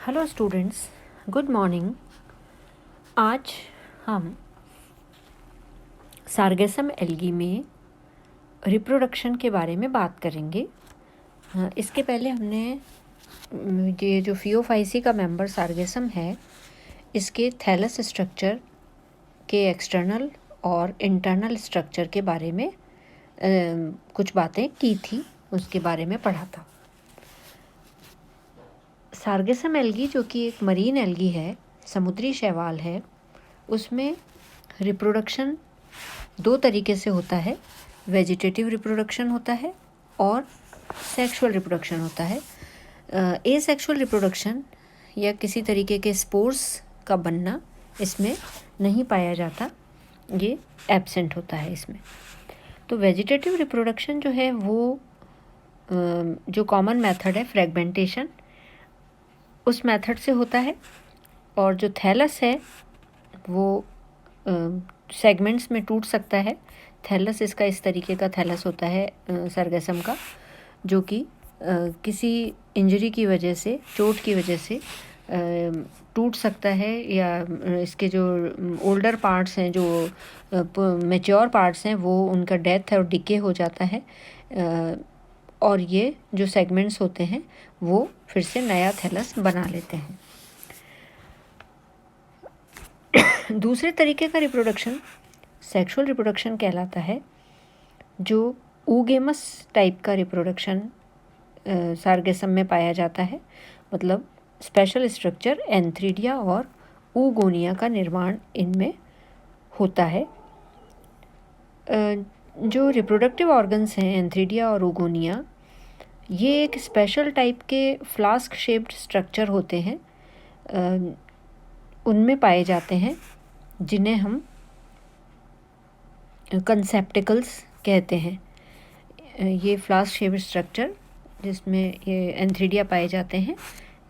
Hello students, good morning. आज हम sargassum algae में रिप्रोडक्शन के बारे में बात करेंगे। इसके पहले हमने ये जो फियोफाइसी का मेंबर सार्गेसम है, इसके थैलस स्ट्रक्चर के एक्सटर्नल और इंटरनल स्ट्रक्चर के बारे में कुछ बातें की थी, उसके बारे में पढ़ा था। सार्गेसम एल्गी जो कि एक मरीन एल्गी है, समुद्री शैवाल है, उसमें रिप्रोडक्शन दो तरीके से होता है। वेजिटेटिव रिप्रोडक्शन होता है और सेक्सुअल रिप्रोडक्शन होता है। एसेक्सुअल रिप्रोडक्शन या किसी तरीके के स्पोर्स का बनना इसमें नहीं पाया जाता, ये एब्सेंट होता है इसमें। तो वेजिटेटिव रिप्रोडक्शन जो है वो जो कॉमन मेथड है फ्रेगमेंटेशन, उस मेथड से होता है। और जो थैलस है वो सेगमेंट्स में टूट सकता है। थैलस इसका इस तरीके का थैलस होता है सार्गेसम का, जो कि किसी इंजरी की वजह से, चोट की वजह से टूट सकता है, या इसके जो ओल्डर पार्ट्स हैं, जो मैच्योर पार्ट्स हैं, वो उनका डेथ है और डिके हो जाता है, और ये जो सेगमेंट्स होते हैं वो फिर से नया थैलस बना लेते हैं। दूसरे तरीके का रिप्रोडक्शन सेक्सुअल रिप्रोडक्शन कहलाता है, जो ऊगेमस टाइप का रिप्रोडक्शन सार्गेसम में पाया जाता है। मतलब स्पेशल स्ट्रक्चर एंथ्रीडिया और ऊगोनिया का निर्माण इनमें होता है। जो रिप्रोडक्टिव ऑर्गन्स हैं एंथ्रीडिया और ऊगोनिया, ये एक स्पेशल टाइप के फ्लास्क शेप्ड स्ट्रक्चर होते हैं, उनमें पाए जाते हैं, जिन्हें हम कंसेप्टिकल्स कहते हैं। ये फ्लास्क शेप्ड स्ट्रक्चर जिसमें ये एंथ्रीडिया पाए जाते हैं,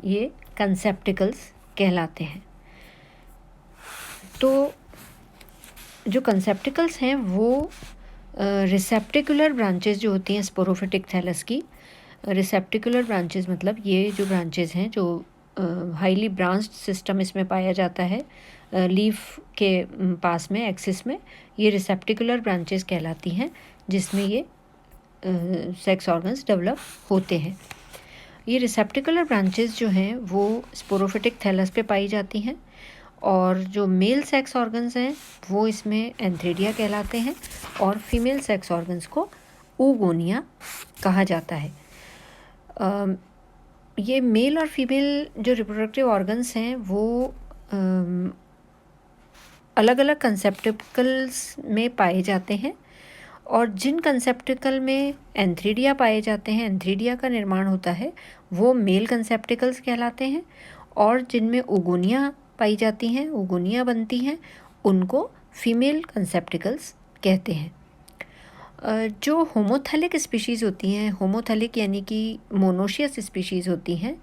ये कंसेप्टिकल्स कहलाते हैं। तो जो कंसेप्टिकल्स हैं वो रिसेप्टिकुलर ब्रांचेस जो होती हैं स्पोरोफिटिक थैलस की, रिसेप्टिकुलर ब्रांचेस मतलब ये जो ब्रांचेस हैं जो हाईली ब्रांच्ड सिस्टम इसमें पाया जाता है, लीफ के पास में, एक्सिस में, ये रिसेप्टिकुलर ब्रांचेस कहलाती हैं, जिसमें ये सेक्स ऑर्गन्स डेवलप होते हैं। ये रिसेप्टिकुलर ब्रांचेस जो हैं वो स्पोरोफिटिक थैलस पे पाई जाती हैं, और जो मेल सेक्स ऑर्गन्स हैं वो इसमें एंथ्रीडिया कहलाते हैं, और फीमेल सेक्स ऑर्गन्स को ऊगोनिया कहा जाता है। ये मेल और फीमेल जो रिप्रोडक्टिव ऑर्गन्स हैं वो अलग अलग कंसेप्टिकल्स में पाए जाते हैं, और जिन कंसेप्टिकल में एंथ्रीडिया पाए जाते हैं, एंथ्रीडिया का निर्माण होता है, वो मेल कंसेप्टिकल्स कहलाते हैं, और जिनमें ऊगोनिया पाई जाती हैं, ऊगोनिया बनती हैं, उनको फीमेल कंसेप्टिकल्स कहते हैं। जो होमोथैलिक स्पीशीज़ होती हैं, होमोथैलिक यानी कि मोनोशियस स्पीशीज़ होती हैं,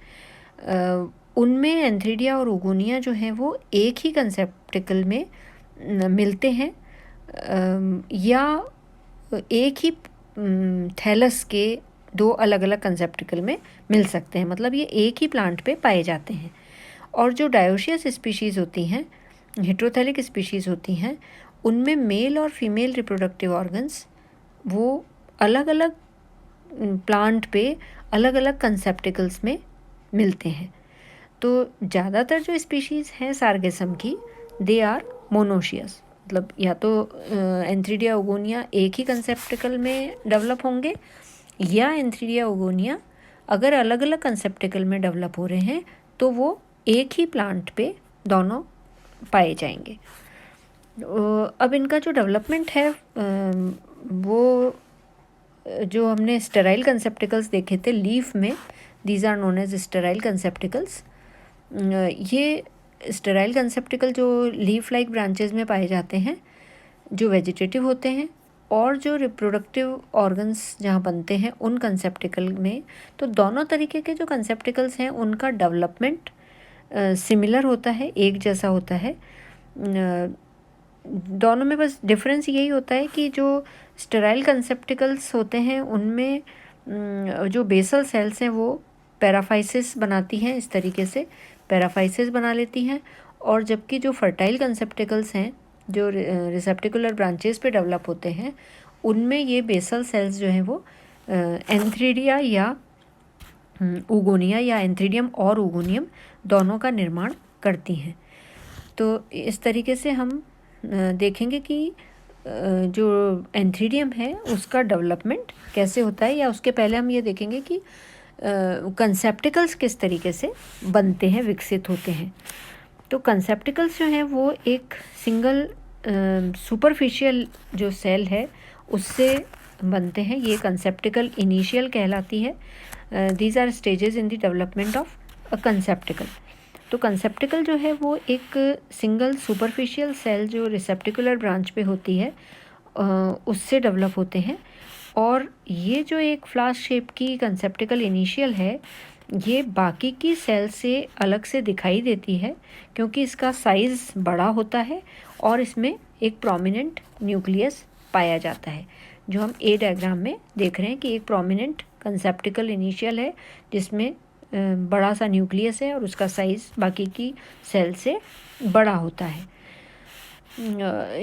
उनमें एंथ्रीडिया और ऊगोनिया जो हैं वो एक ही कंसेप्टिकल में मिलते हैं, या एक ही थैलस के दो अलग अलग कंसेप्टिकल में मिल सकते हैं। मतलब ये एक ही प्लांट पे पाए जाते हैं। और जो डायोशियस स्पीशीज़ होती हैं, हेट्रोथैलिक स्पीशीज़ होती हैं, उनमें मेल और फीमेल रिप्रोडक्टिव ऑर्गन्स वो अलग अलग प्लांट पे अलग अलग कंसेप्टिकल्स में मिलते हैं। तो ज़्यादातर जो स्पीशीज़ हैं सार्गेसम की, दे आर मोनोशियस, मतलब या तो एंथ्रीडिया ऊगोनिया एक ही कंसेप्टिकल में डेवलप होंगे, या एंथ्रीडिया ऊगोनिया अगर अलग अलग कंसेप्टिकल में डेवलप हो रहे हैं तो वो एक ही प्लांट पे दोनों पाए जाएंगे। अब इनका जो डेवलपमेंट है वो जो हमने स्टेराइल कंसेप्टिकल्स देखे थे लीफ में, these are known as sterile conceptacles. ये स्टेराइल कंसेप्टिकल जो लीफ लाइक ब्रांचेस में पाए जाते हैं, जो वेजिटेटिव होते हैं, और जो रिप्रोडक्टिव ऑर्गन्स जहाँ बनते हैं उन कंसेप्टिकल में, तो दोनों तरीके के जो कंसेप्टिकल्स हैं उनका डेवलपमेंट सिमिलर होता है, एक जैसा होता है। दोनों में बस डिफरेंस यही होता है कि जो स्टेराइल कंसेप्टिकल्स होते हैं उनमें जो बेसल सेल्स हैं वो पैराफाइसिस बनाती हैं, इस तरीके से पैराफाइसिस बना लेती हैं। और जबकि जो फर्टाइल कंसेप्टिकल्स हैं जो रिसेप्टिकुलर ब्रांचेस पे डेवलप होते हैं, उनमें ये बेसल सेल्स जो हैं वो एंथ्रीडिया या उगोनिया या एंथ्रीडियम और उगोनियम दोनों का निर्माण करती हैं। तो इस तरीके से हम देखेंगे कि जो एंथ्रीडियम है उसका डेवलपमेंट कैसे होता है, या उसके पहले हम ये देखेंगे कि कंसेप्टिकल्स किस तरीके से बनते हैं, विकसित होते हैं। तो कंसेप्टिकल्स जो हैं वो एक सिंगल सुपरफिशियल जो सेल है उससे बनते हैं। ये कंसेप्टिकल इनिशियल कहलाती है। These are stages in the development of a conceptacle. तो कंसेप्टिकल जो है वो एक सिंगल सुपरफिशियल सेल जो रिसेप्टिकुलर ब्रांच पे होती है उससे डेवलप होते हैं। और ये जो एक फ्लास्क शेप की कंसेप्टिकल इनिशियल है, ये बाकी की सेल से अलग से दिखाई देती है क्योंकि इसका साइज़ बड़ा होता है और इसमें एक प्रोमिनेंट न्यूक्लियस पाया जाता है, जो हम ए डायग्राम में देख रहे हैं कि एक प्रोमिनेंट कंसेप्टिकल इनिशियल है जिसमें बड़ा सा न्यूक्लियस है और उसका साइज़ बाकी की सेल से बड़ा होता है।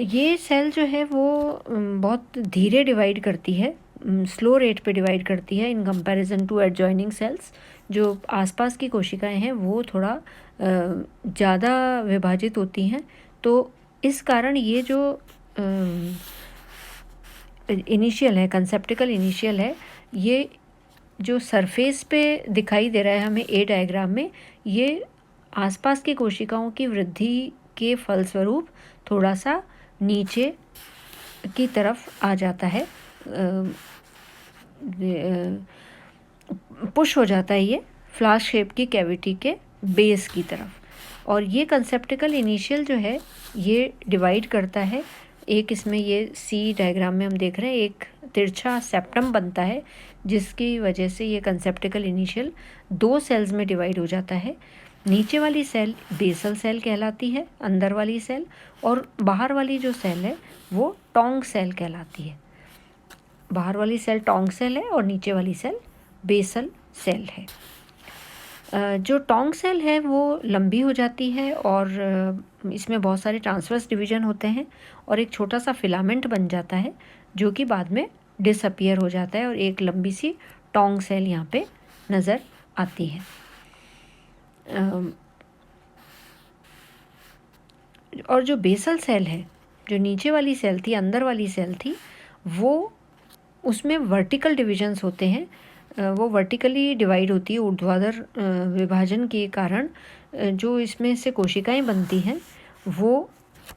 ये सेल जो है वो बहुत धीरे डिवाइड करती है, स्लो रेट पे डिवाइड करती है in comparison to adjoining cells. जो आसपास की कोशिकाएं हैं वो थोड़ा ज़्यादा विभाजित होती हैं। तो इस कारण ये जो इनिशियल है, कंसेप्टिकल इनिशियल है, ये जो सरफेस पे दिखाई दे रहा है हमें ए डायग्राम में, ये आसपास की कोशिकाओं की वृद्धि के फलस्वरूप थोड़ा सा नीचे की तरफ आ जाता है, पुश हो जाता है ये फ्लास्क शेप की कैविटी के बेस की तरफ। और ये कंसेप्टिकल इनिशियल जो है ये डिवाइड करता है। एक इसमें ये सी डायग्राम में हम देख रहे हैं एक तिरछा सेप्टम बनता है जिसकी वजह से ये कंसेप्टिकल इनिशियल दो सेल्स में डिवाइड हो जाता है। नीचे वाली सेल बेसल सेल कहलाती है, अंदर वाली सेल, और बाहर वाली जो सेल है वो टोंग सेल कहलाती है। बाहर वाली सेल टोंग सेल है और नीचे वाली सेल बेसल सेल है। जो टोंग सेल है वो लंबी हो जाती है और इसमें बहुत सारे ट्रांसवर्स डिवीजन होते हैं और एक छोटा सा फिलामेंट बन जाता है जो कि बाद में डिसअपियर हो जाता है और एक लंबी सी टोंग सेल यहाँ पे नज़र आती है। और जो बेसल सेल है, जो नीचे वाली सेल थी, अंदर वाली सेल थी, वो उसमें वर्टिकल डिविजन्स होते हैं। वो वर्टिकली डिवाइड होती है ऊर्ध्वाधर विभाजन के कारण। जो इसमें से कोशिकाएं बनती हैं वो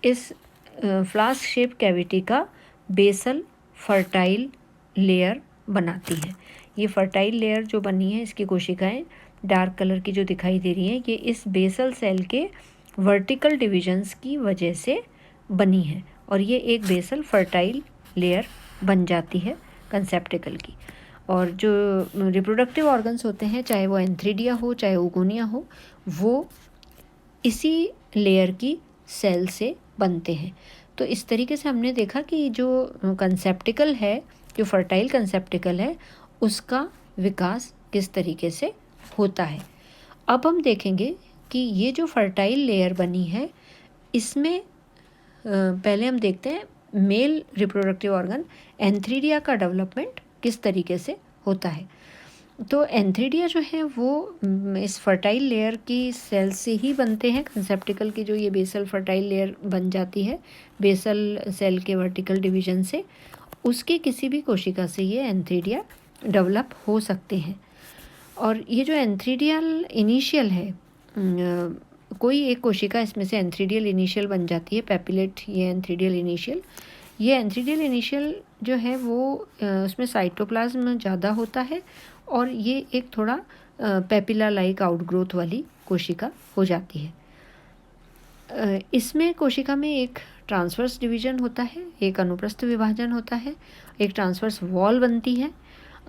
इस फ्लास्क शेप कैविटी का बेसल फर्टाइल लेयर बनाती हैं। ये फर्टाइल लेयर जो बनी है, इसकी कोशिकाएं डार्क कलर की जो दिखाई दे रही हैं, ये इस बेसल सेल के वर्टिकल डिविजन्स की वजह से बनी है और ये एक बेसल फर्टाइल लेयर बन जाती है कंसेप्टिकल की। और जो रिप्रोडक्टिव ऑर्गन्स होते हैं, चाहे वो एंथ्रीडिया हो चाहे ओगोनिया हो, वो इसी लेयर की सेल से बनते हैं। तो इस तरीके से हमने देखा कि जो कंसेप्टिकल है, जो फर्टाइल कंसेप्टिकल है, उसका विकास किस तरीके से होता है। अब हम देखेंगे कि ये जो फर्टाइल लेयर बनी है, इसमें पहले हम देखते हैं मेल रिप्रोडक्टिव ऑर्गन एंथ्रीडिया का डेवलपमेंट किस तरीके से होता है। तो एंथ्रीडिया जो है वो इस फर्टाइल लेयर की सेल से ही बनते हैं। कंसेप्टिकल की जो ये बेसल फर्टाइल लेयर बन जाती है बेसल सेल के वर्टिकल डिवीजन से, उसकी किसी भी कोशिका से ये एंथ्रीडिया डेवलप हो सकते हैं। और ये जो एंथ्रीडियल इनिशियल है, कोई एक कोशिका इसमें से एंथ्रीडियल इनिशियल बन जाती है, पेपिलेट ये एंथ्रीडियल इनिशियल। ये एंथ्रीडियल इनिशियल जो है वो उसमें साइटोप्लाज्म ज़्यादा होता है और ये एक थोड़ा पेपिला लाइक आउटग्रोथ वाली कोशिका हो जाती है। इसमें कोशिका में एक ट्रांसवर्स डिवीजन होता है, एक अनुप्रस्थ विभाजन होता है, एक ट्रांसवर्स वॉल बनती है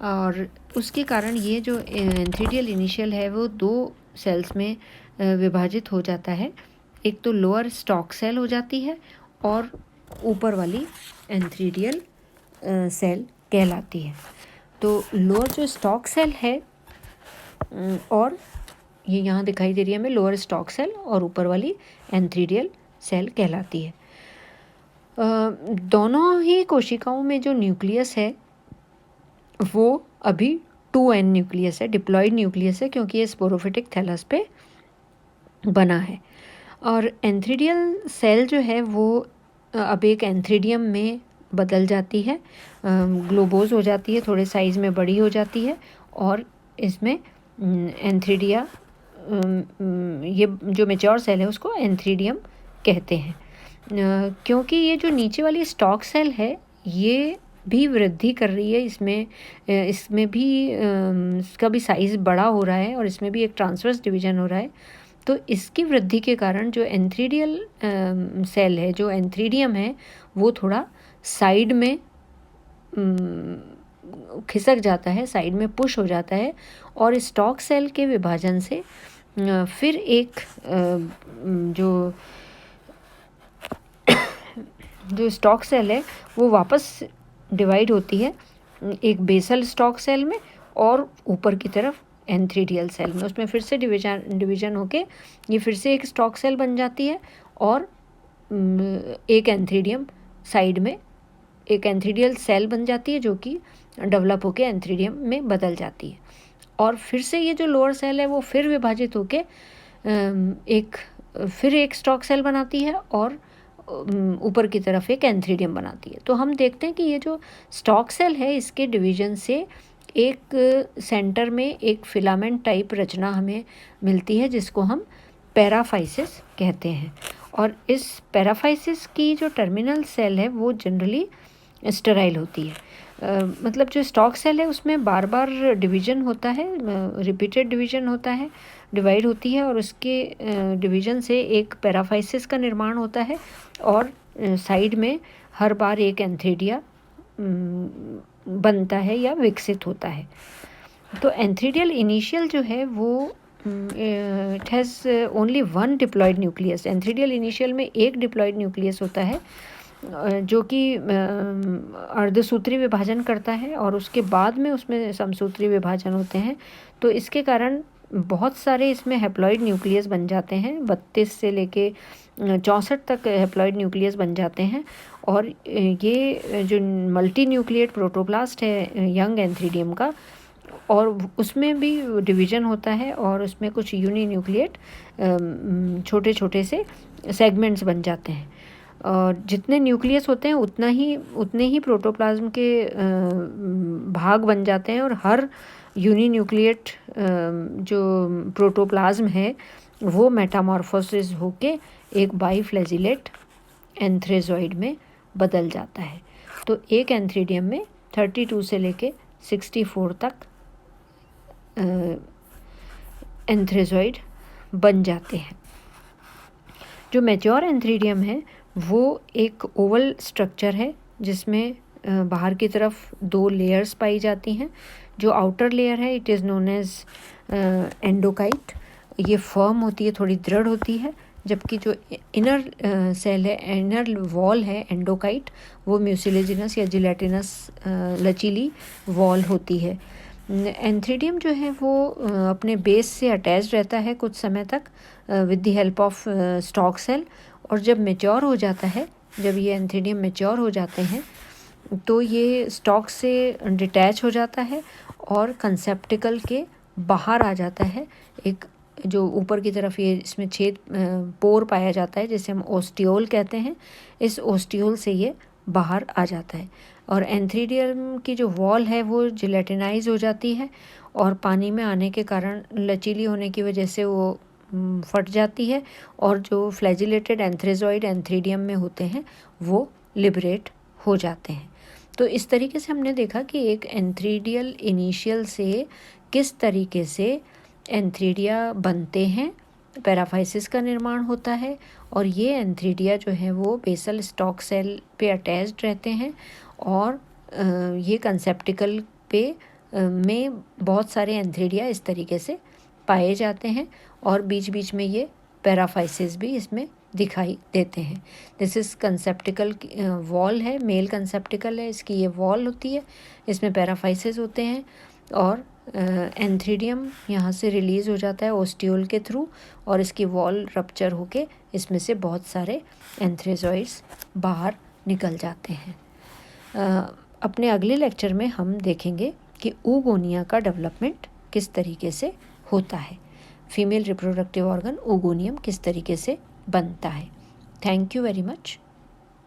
और उसके कारण ये जो एंथ्रीडियल इनिशियल है वो दो सेल्स में विभाजित हो जाता है। एक तो लोअर स्टॉक सेल हो जाती है और ऊपर वाली एंथ्रीडियल सेल कहलाती है। तो लोअर जो स्टॉक सेल है और ये यहाँ दिखाई दे रही है हमें लोअर स्टॉक सेल और ऊपर वाली एंथ्रीडियल सेल कहलाती है। दोनों ही कोशिकाओं में जो न्यूक्लियस है वो अभी 2n न्यूक्लियस है, डिप्लॉयड न्यूक्लियस है, क्योंकि ये स्पोरोफिटिक थैलस पे बना है। और एंथ्रीडियल सेल जो है वो अब एक एंथ्रीडियम में बदल जाती है, ग्लोबोज हो जाती है, थोड़े साइज़ में बड़ी हो जाती है, और इसमें एंथ्रीडिया, ये जो मेच्योर सेल है उसको एंथ्रीडियम कहते हैं। क्योंकि ये जो नीचे वाली स्टॉक सेल है ये भी वृद्धि कर रही है, इसमें भी इसका भी साइज़ बड़ा हो रहा है और इसमें भी एक ट्रांसवर्स डिवीज़न हो रहा है। तो इसकी वृद्धि के कारण जो एंथ्रीडियल सेल है, जो एंथ्रीडियम है, वो थोड़ा साइड में खिसक जाता है, साइड में पुश हो जाता है, और स्टॉक सेल के विभाजन से फिर एक जो स्टॉक सेल है वो वापस डिवाइड होती है एक बेसल स्टॉक सेल में और ऊपर की तरफ एंथ्रीडियल सेल में। उसमें फिर से डिवीजन होके ये फिर से एक स्टॉक सेल बन जाती है और एक एंथ्रीडियम साइड में एक एंथ्रीडियल सेल बन जाती है जो कि डेवलप होके एंथ्रीडियम में बदल जाती है। और फिर से ये जो लोअर सेल है वो फिर विभाजित होके फिर एक स्टॉक सेल बनाती है और ऊपर की तरफ एक एंथ्रीडियम बनाती है। तो हम देखते हैं कि ये जो स्टॉक सेल है इसके डिवीजन से एक सेंटर में एक फिलामेंट टाइप रचना हमें मिलती है जिसको हम पैराफाइसिस कहते हैं। और इस पैराफाइसिस की जो टर्मिनल सेल है वो जनरली स्टेराइल होती है। मतलब जो स्टॉक सेल है उसमें बार बार डिवीजन होता है, रिपीटेड डिवीजन होता है, डिवाइड होती है, और उसके डिवीजन से एक पैराफाइसिस का निर्माण होता है और साइड में हर बार एक एंथ्रीडिया बनता है या विकसित होता है। तो एंथ्रीडियल इनिशियल जो है वो it has only one diploid nucleus. Antheridial initial में एक डिप्लॉयड न्यूक्लियस होता है जो कि अर्धसूत्री विभाजन करता है और उसके बाद में उसमें समसूत्री विभाजन होते हैं। तो इसके कारण बहुत सारे इसमें हैप्लॉइड न्यूक्लियस बन जाते हैं, 32 से लेके 64 तक हैप्लॉइड न्यूक्लियस बन जाते हैं। और ये जो मल्टी न्यूक्लिएट प्रोटोप्लास्ट है यंग एंथ्रीडियम का, और उसमें भी डिवीज़न होता है और उसमें कुछ यूनी न्यूक्लिएट छोटे छोटे से सेगमेंट्स बन जाते हैं। और जितने न्यूक्लियस होते हैं उतने ही प्रोटोप्लाज्म के भाग बन जाते हैं, और हर यूनी न्यूक्लिएट जो प्रोटोप्लाज्म है वो मेटामॉर्फोसिस होके एक बाईफ्लैजिलेट एंथ्रेजॉइड में बदल जाता है। तो एक एंथ्रीडियम में 32 से लेके 64 तक एंथ्रेजॉइड बन जाते हैं। जो मैच्योर एंथ्रीडियम है वो एक ओवल स्ट्रक्चर है जिसमें बाहर की तरफ 2 लेयर्स पाई जाती हैं। जो आउटर लेयर है इट इज़ नोन एज एंडोकाइट। ये फर्म होती है, थोड़ी दृढ़ होती है, जबकि जो इनर सेल है, इनर वॉल है एंडोकाइट, वो म्यूसिलेजिनस या जिलेटिनस लचीली वॉल होती है। एंथ्रीडियम जो है वो अपने बेस से अटैच रहता है कुछ समय तक with the help of stalk cell, और जब मेच्योर हो जाता है, जब ये एंथ्रीडियम मेच्योर हो जाते हैं तो ये स्टॉक से डिटैच हो जाता है और कंसेप्टिकल के बाहर आ जाता है। एक जो ऊपर की तरफ ये इसमें छेद पोर पाया जाता है जिसे हम ओस्टियोल कहते हैं, इस ओस्टियोल से ये बाहर आ जाता है। और एंथ्रीडियम की जो वॉल है वो जिलेटिनाइज हो जाती है और पानी में आने के कारण लचीली होने की वजह से वो फट जाती है, और जो फ्लैजिलेटेड एंथ्रेजॉइड एंथ्रीडियम में होते हैं वो लिबरेट हो जाते हैं। तो इस तरीके से हमने देखा कि एक एंथ्रीडियल इनिशियल से किस तरीके से एंथ्रीडिया बनते हैं, पैराफाइसिस का निर्माण होता है, और ये एंथ्रीडिया जो है वो बेसल स्टॉक सेल पे अटैच्ड रहते हैं, और ये कंसेप्टिकल पे में बहुत सारे एंथ्रीडिया इस तरीके से पाए जाते हैं, और बीच बीच में ये पैराफाइसिस भी इसमें दिखाई देते हैं। दिस इज़ कंसेप्टिकल वॉल है, मेल कंसेप्टिकल है, इसकी ये वॉल होती है, इसमें पैराफाइसिस होते हैं, और एंथ्रीडियम यहाँ से रिलीज़ हो जाता है ओस्टियोल के थ्रू और इसकी वॉल रप्चर होके इसमें से बहुत सारे एंथ्रेजॉइड्स बाहर निकल जाते हैं। अपने अगले लेक्चर में हम देखेंगे कि oogonia का डेवलपमेंट किस तरीके से होता है, फीमेल रिप्रोडक्टिव ऑर्गन oogoनियम किस तरीके से बनता है। Thank you very much.